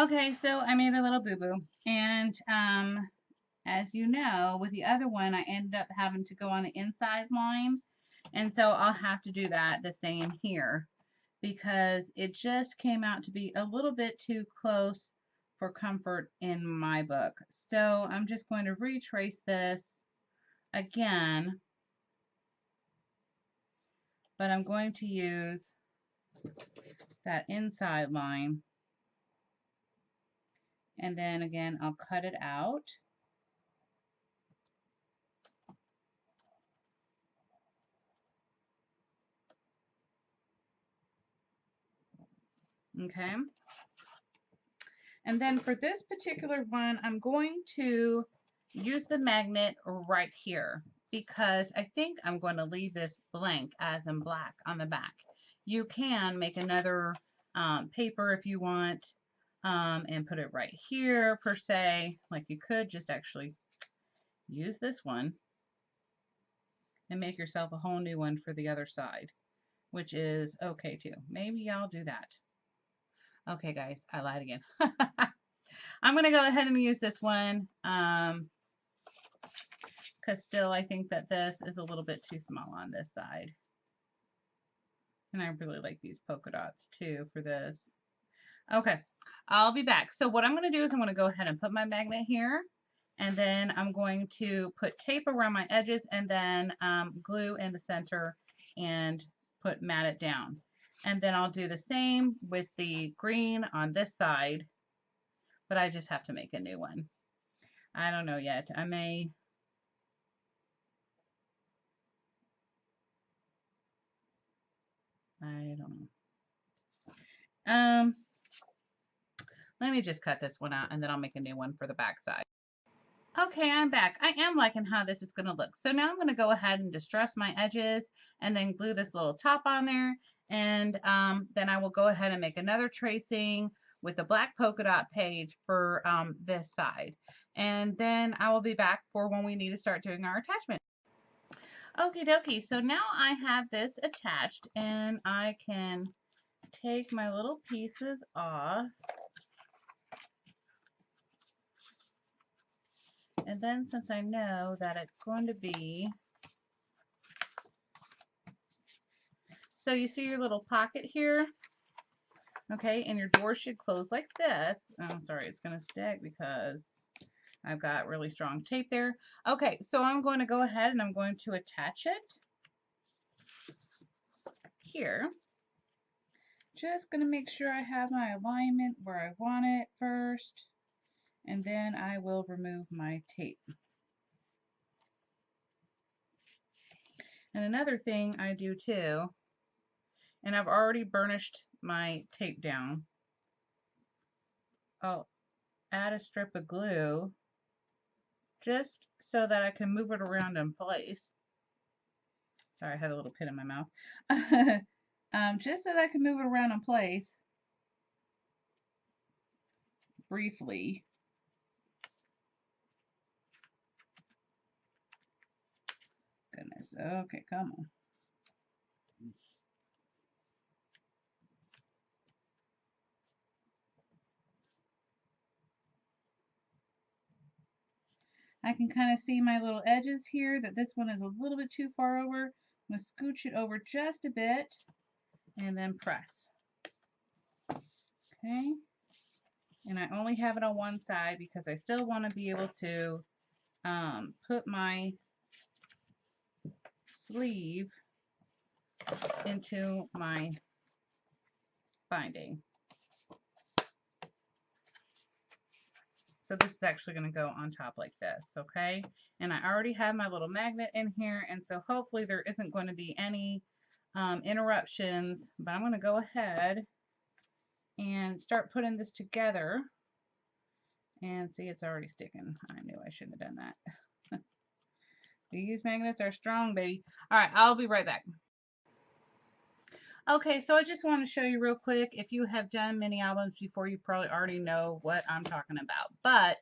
Okay, so I made a little boo-boo, and as you know, with the other one, I ended up having to go on the inside line, and so I'll have to do that the same here because it just came out to be a little bit too close for comfort in my book. So I'm just going to retrace this again, but I'm going to use that inside line, and then again I'll cut it out. Okay, and then for this particular one, I'm going to use the magnet right here because I think I'm going to leave this blank as in black on the back. You can make another paper if you want, and put it right here per se. Like you could just actually use this one and make yourself a whole new one for the other side, which is okay too. Maybe I'll do that. Okay, guys, I lied again. I'm going to go ahead and use this one because still I think that this is a little bit too small on this side. And I really like these polka dots too for this. Okay, I'll be back. So what I'm going to do is I'm going to go ahead and put my magnet here, and then I'm going to put tape around my edges and then glue in the center and mat it down. And then I'll do the same with the green on this side, but I just have to make a new one. I don't know yet. I don't know. Let me just cut this one out and then I'll make a new one for the back side. Okay, I'm back. I am liking how this is going to look. So now I'm going to go ahead and distress my edges and then glue this little top on there. And then I will go ahead and make another tracing with the black polka dot page for this side. And then I will be back for when we need to start doing our attachment. Okie dokie, so now I have this attached and I can take my little pieces off. And then since I know that it's going to be, so you see your little pocket here, okay, and your door should close like this. Oh, sorry, it's going to stick because I've got really strong tape there. Okay, so I'm going to go ahead and I'm going to attach it here. Just going to make sure I have my alignment where I want it first, and then I will remove my tape. And another thing I do too, and I've already burnished my tape down, I'll add a strip of glue just so that I can move it around in place. Sorry, I had a little pin in my mouth. Just so that I can move it around in place briefly. Goodness. Okay, come on. I can kind of see my little edges here, that this one is a little bit too far over. I'm going to scooch it over just a bit and then press. Okay. And I only have it on one side because I still want to be able to put my sleeve into my binding. So this is actually going to go on top like this, okay? And I already have my little magnet in here, and so hopefully there isn't going to be any interruptions, but I'm going to go ahead and start putting this together. And see, it's already sticking. I knew I shouldn't have done that. These magnets are strong, baby. All right, I'll be right back. Okay, so I just want to show you real quick. If you have done mini albums before, you probably already know what I'm talking about. But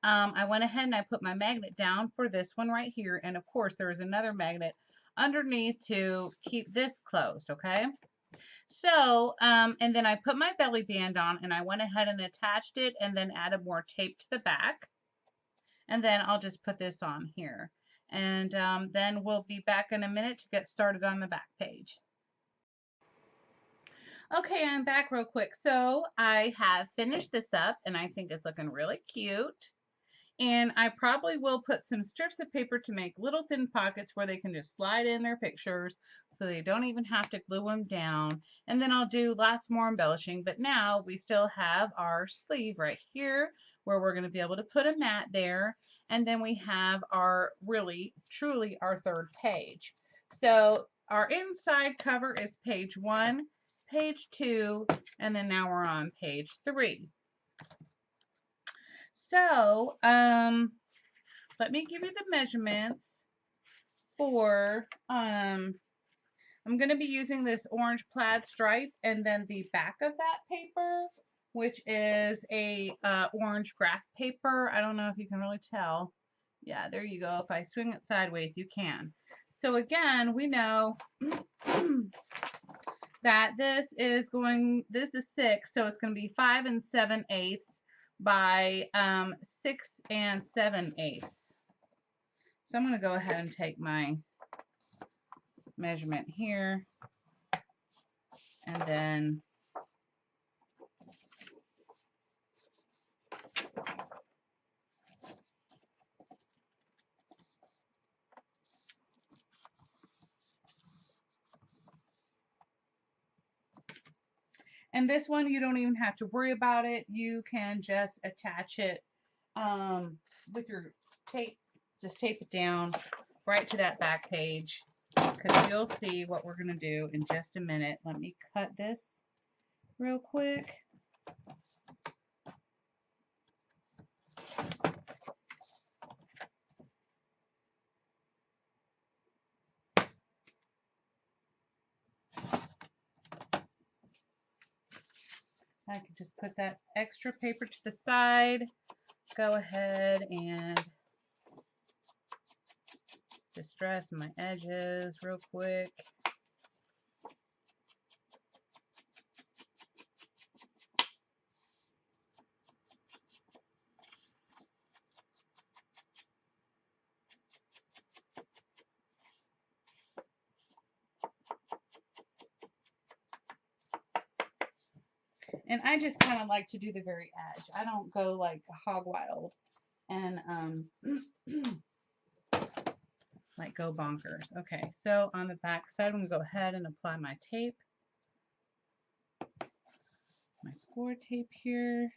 I went ahead and I put my magnet down for this one right here. And of course, there is another magnet underneath to keep this closed, okay? So, and then I put my belly band on and I went ahead and attached it and then added more tape to the back. And then I'll just put this on here. And then we'll be back in a minute to get started on the back page. Okay, I'm back real quick. So I have finished this up and I think it's looking really cute. And I probably will put some strips of paper to make little thin pockets where they can just slide in their pictures so they don't even have to glue them down. And then I'll do lots more embellishing. But now we still have our sleeve right here where we're going to be able to put a mat there. And then we have our really, truly our third page. So our inside cover is page 1, page 2, and then now we're on page 3. So, let me give you the measurements for, I'm going to be using this orange plaid stripe and then the back of that paper, which is a orange graph paper. I don't know if you can really tell. Yeah, there you go. If I swing it sideways, you can. So again, we know that this is 6, so it's going to be 5 7/8 by 6 7/8. So I'm going to go ahead and take my measurement here and then this one you don't even have to worry about it. You can just attach it with your tape. Just tape it down right to that back page because you'll see what we're going to do in just a minute. Let me cut this real quick. I can just put that extra paper to the side. Go ahead and distress my edges real quick. And I just kind of like to do the very edge. I don't go like hog wild and like go bonkers. Okay, so on the back side, I'm going to go ahead and apply my tape. My score tape here.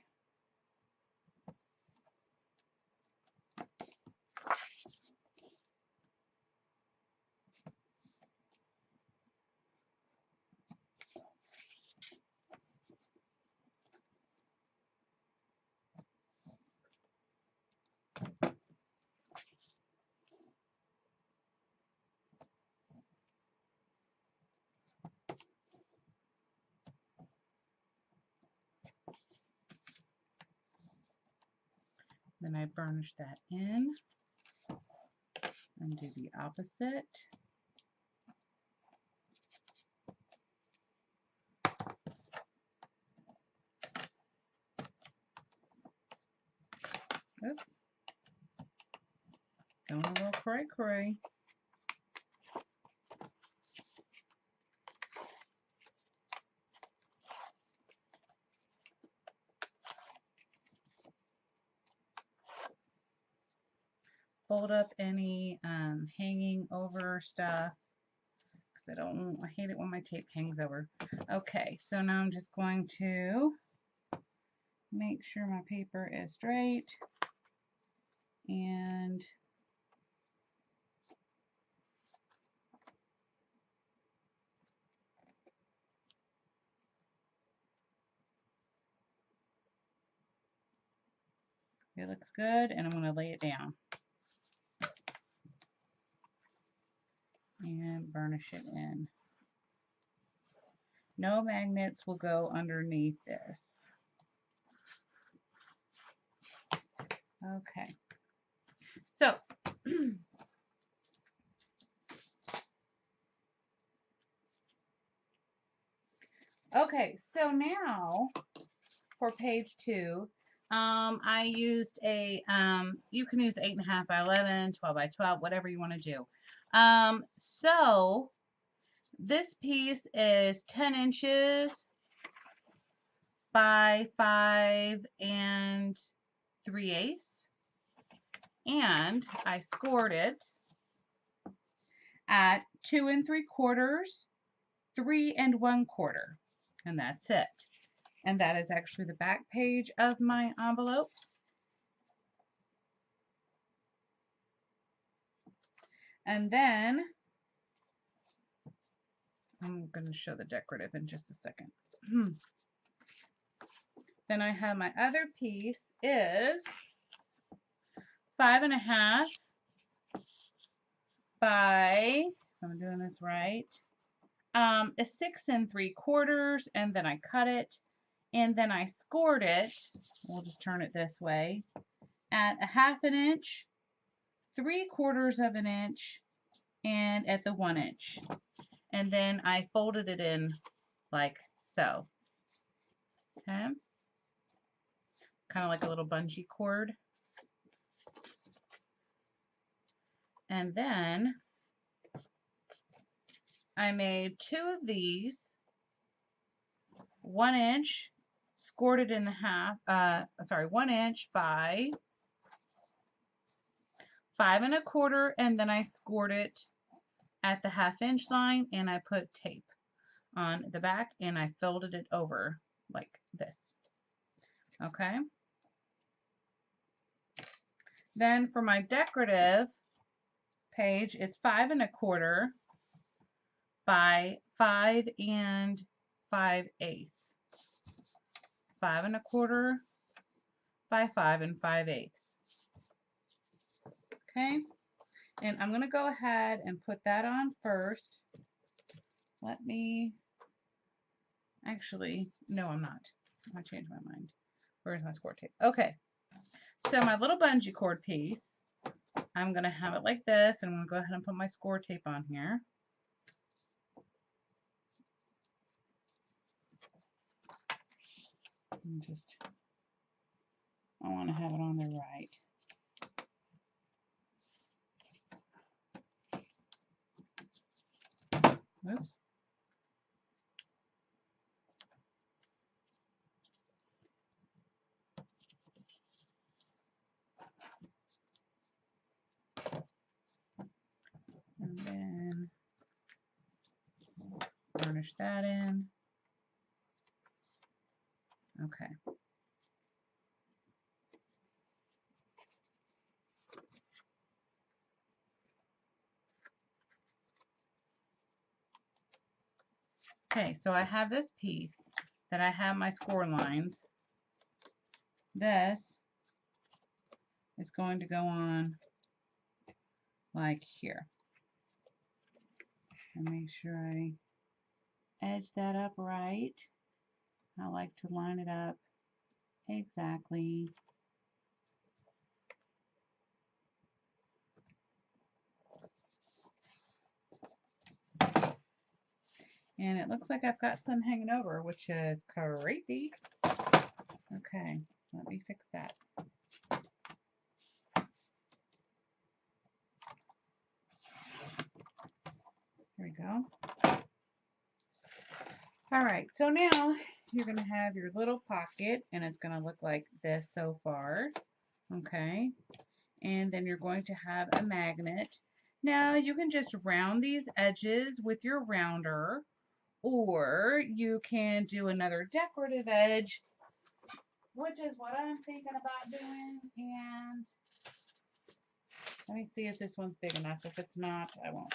Then I burnish that in and do the opposite. Oops. Going a little cray-cray. Fold up any hanging over stuff because I hate it when my tape hangs over. Okay, so now I'm just going to make sure my paper is straight and it looks good, and I'm going to lay it down and burnish it in. No magnets will go underneath this. Okay, so Okay, so now for page 2, I used a, you can use 8.5 by 11, 12 by 12, whatever you want to do. So this piece is 10 inches by 5 3/8, and I scored it at 2 3/4, 3 1/4, and that's it. And that is actually the back page of my envelope. And then I'm going to show the decorative in just a second. Then I have my other piece is 5.5 by, if I'm doing this right, a 6 3/4, and then I cut it, and then I scored it. We'll just turn it this way at a 1/2 inch, 3/4 of an inch, and at the 1 inch. And then I folded it in like so. Okay. Kind of like a little bungee cord. And then I made 2 of these, 1 inch, scored it in the half, 1 inch by 5 1/4, and then I scored it at the 1/2 inch line, and I put tape on the back, and I folded it over like this. Okay. Then for my decorative page, it's 5 1/4 by 5 5/8. 5 1/4 by 5 5/8. Okay, and I'm going to go ahead and put that on first. Let me, actually, no, I'm not. I changed my mind. Where's my score tape? Okay, so my little bungee cord piece, I'm going to have it like this, and I'm going to go ahead and put my score tape on here. And just, I want to have it on there right. Oops. And then burnish that in. Okay. Okay, so I have this piece that I have my score lines. This is going to go on like here. And make sure I edge that up right. I like to line it up exactly. And it looks like I've got some hanging over, which is crazy. Okay, let me fix that. There we go. All right, so now you're going to have your little pocket, and it's going to look like this so far. Okay, and then you're going to have a magnet. Now you can just round these edges with your rounder, or you can do another decorative edge, which is what I'm thinking about doing. And let me see if this one's big enough. If it's not, I won't.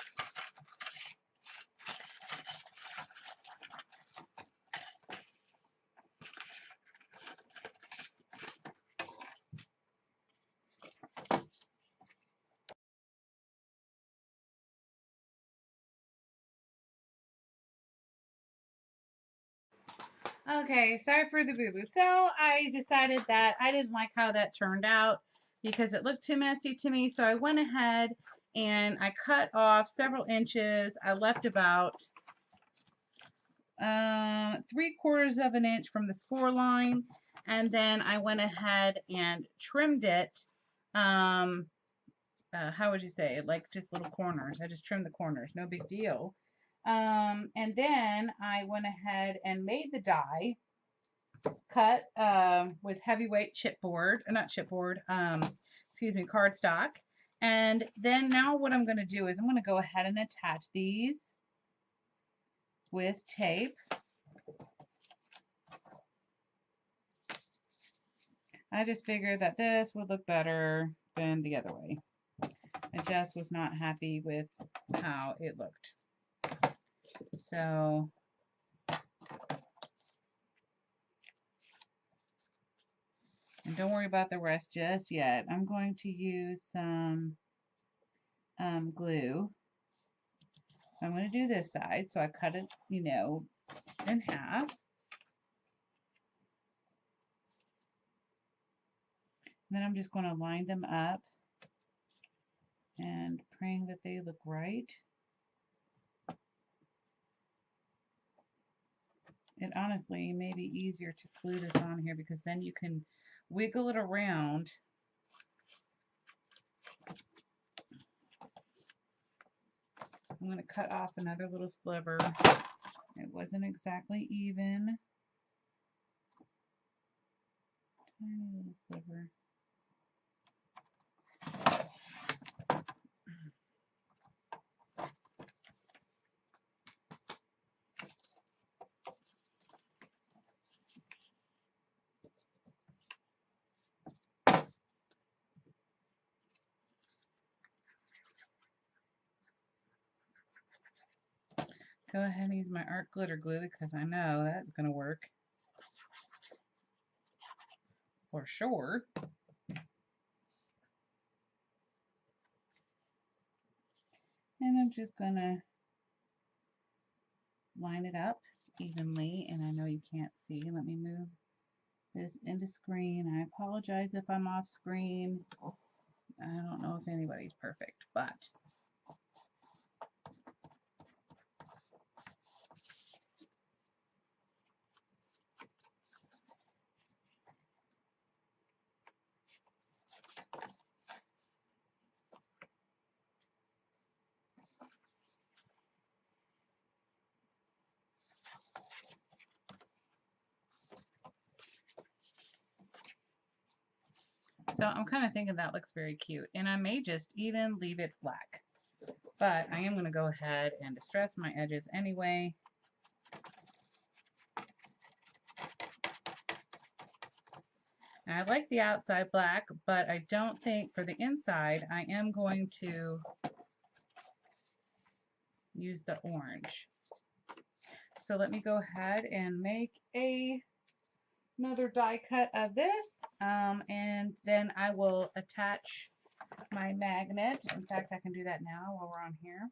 Okay, sorry for the boo-boo. So I decided that I didn't like how that turned out because it looked too messy to me. So I went ahead and I cut off several inches. I left about 3/4 of an inch from the score line, and then I went ahead and trimmed it. How would you say, like just little corners. I just trimmed the corners, no big deal. And then I went ahead and made the die, cut with heavyweight chipboard, not chipboard, excuse me, cardstock. And then now what I'm going to do is I'm going to go ahead and attach these with tape. I just figured that this would look better than the other way. I just was not happy with how it looked. So and don't worry about the rest just yet. I'm going to use some glue. I'm going to do this side, so I cut it, you know, in half. And then I'm just going to line them up and praying that they look right. It honestly may be easier to glue this on here because then you can wiggle it around. I'm going to cut off another little sliver. It wasn't exactly even. Tiny little sliver. Go ahead and use my art glitter glue because I know that's going to work for sure. And I'm just going to line it up evenly, and I know you can't see. Let me move this into screen. I apologize if I'm off screen. I don't know if anybody's perfect, but so I'm kind of thinking that looks very cute, and I may just even leave it black, but I am going to go ahead and distress my edges anyway. And I like the outside black, but I don't think for the inside I am going to use the orange. So let me go ahead and make another die cut of this, and then I will attach my magnet. In fact, I can do that now while we're on here.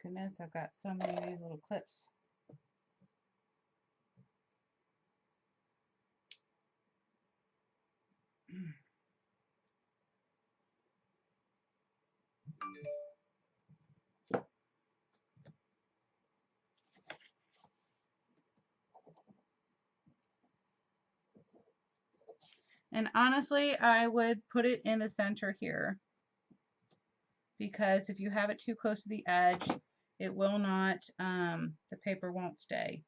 Goodness, I've got so many of these little clips. And honestly, I would put it in the center here, because if you have it too close to the edge, it will not, the paper won't stay.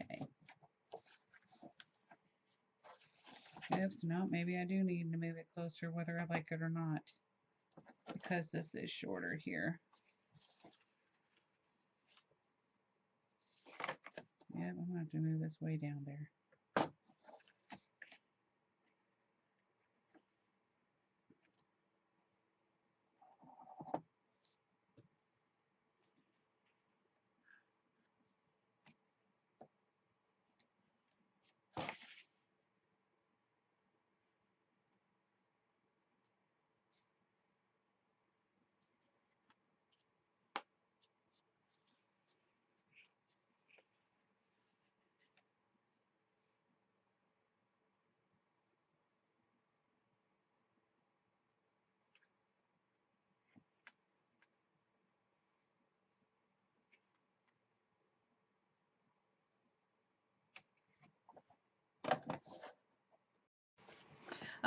Okay. Oops, no, maybe I do need to move it closer whether I like it or not, because this is shorter here. Yeah, I'm going to have to move this way down there.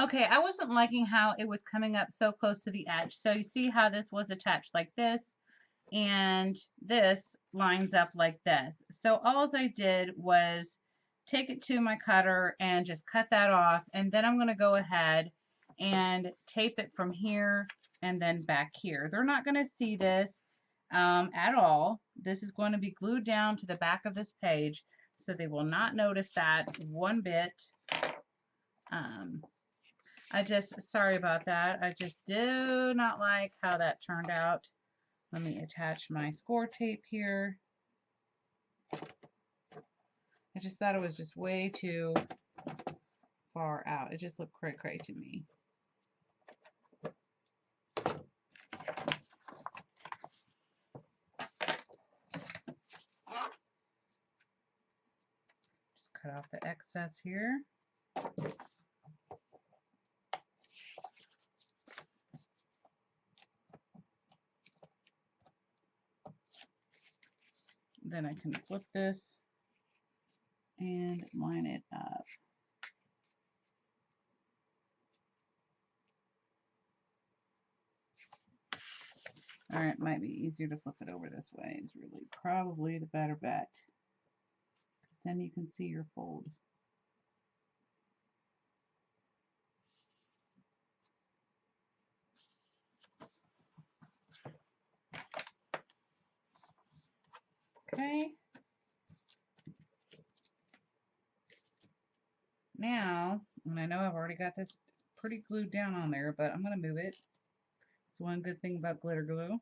Okay, I wasn't liking how it was coming up so close to the edge. So you see how this was attached like this, and this lines up like this. So all I did was take it to my cutter and just cut that off, and then I'm going to go ahead and tape it from here and then back here. They're not going to see this at all. This is going to be glued down to the back of this page, so they will not notice that one bit. Sorry about that. I just do not like how that turned out. Let me attach my score tape here. I just thought it was just way too far out. It just looked cray-cray to me. Just cut off the excess here. Then I can flip this and line it up. All right, might be easier to flip it over this way. Is really probably the better bet, because then you can see your fold. Okay. Now, and I know I've already got this pretty glued down on there, but I'm going to move it. It's one good thing about glitter glue.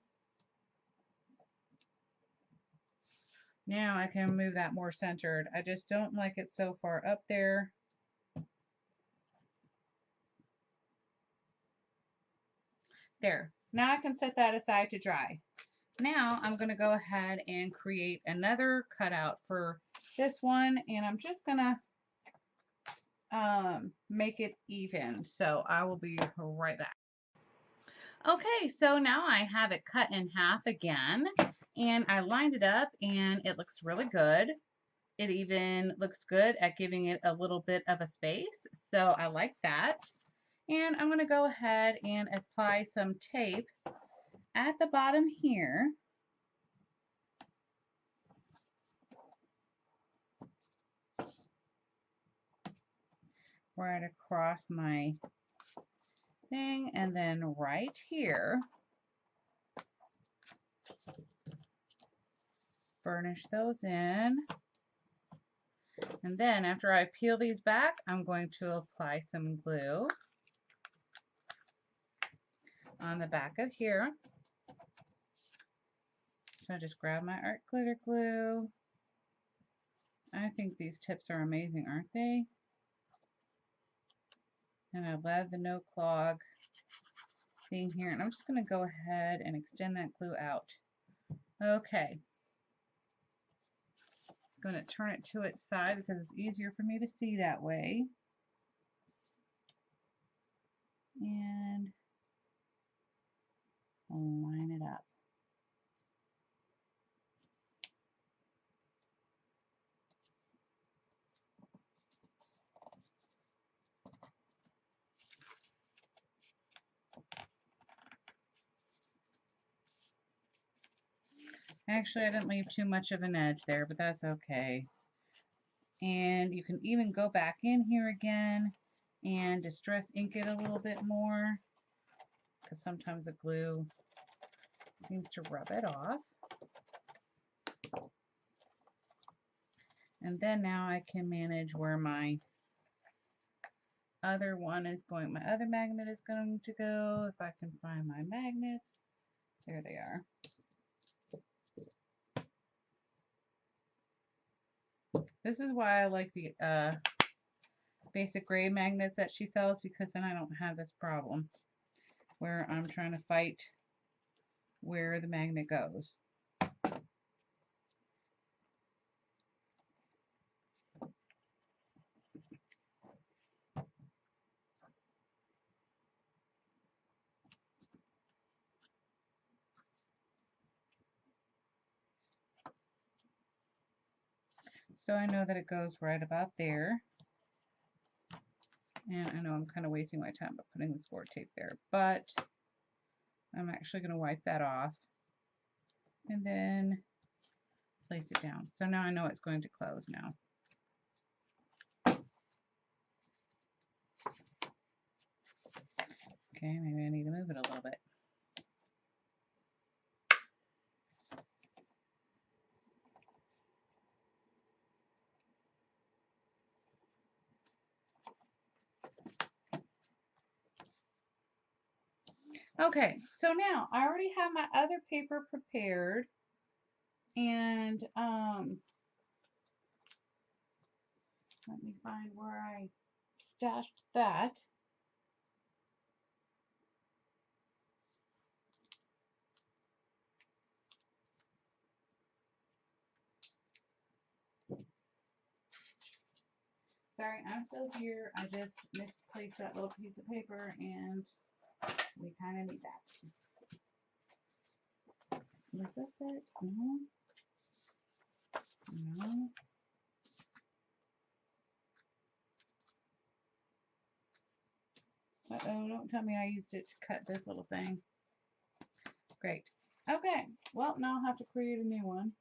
Now I can move that more centered. I just don't like it so far up there. There. Now I can set that aside to dry. Now I'm going to go ahead and create another cutout for this one, and I'm just going to make it even. So I will be right back. Okay, so now I have it cut in half again, and I lined it up, and it looks really good. It even looks good at giving it a little bit of a space, so I like that. And I'm going to go ahead and apply some tape at the bottom here. Right across my thing, and then right here. Burnish those in. And then after I peel these back, I'm going to apply some glue on the back of here. So I just grab my art glitter glue. I think these tips are amazing, aren't they? And I love the no clog thing here. And I'm just going to go ahead and extend that glue out. Okay. I'm going to turn it to its side because it's easier for me to see that way. And line it up. Actually, I didn't leave too much of an edge there, but that's okay. And you can even go back in here again and distress ink it a little bit more, because sometimes the glue seems to rub it off. And then now I can manage where my other one is going. My other magnet is going to go. If I can find my magnets. There they are. This is why I like the basic gray magnets that she sells, because then I don't have this problem where I'm trying to fight where the magnet goes. So I know that it goes right about there. And I know I'm kind of wasting my time by putting the score tape there, but I'm actually going to wipe that off and then place it down. So now I know it's going to close now. Okay, maybe I need to move it a little bit. Okay, so now I already have my other paper prepared, and let me find where I stashed that. Sorry, I'm still here. I just misplaced that little piece of paper, and we kind of need that. Was this it? No. No. Uh-oh, don't tell me I used it to cut this little thing. Great. Okay, well, now I'll have to create a new one.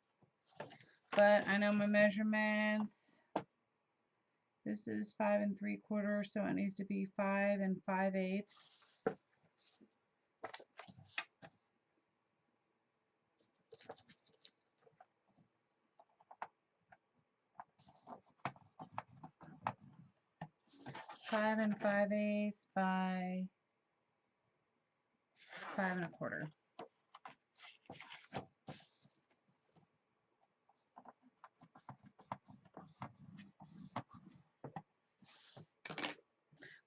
But I know my measurements. This is 5 3/4, so it needs to be 5 5/8. Five 5/8 by 5 1/4.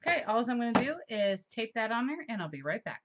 Okay, all I'm going to do is tape that on there, and I'll be right back.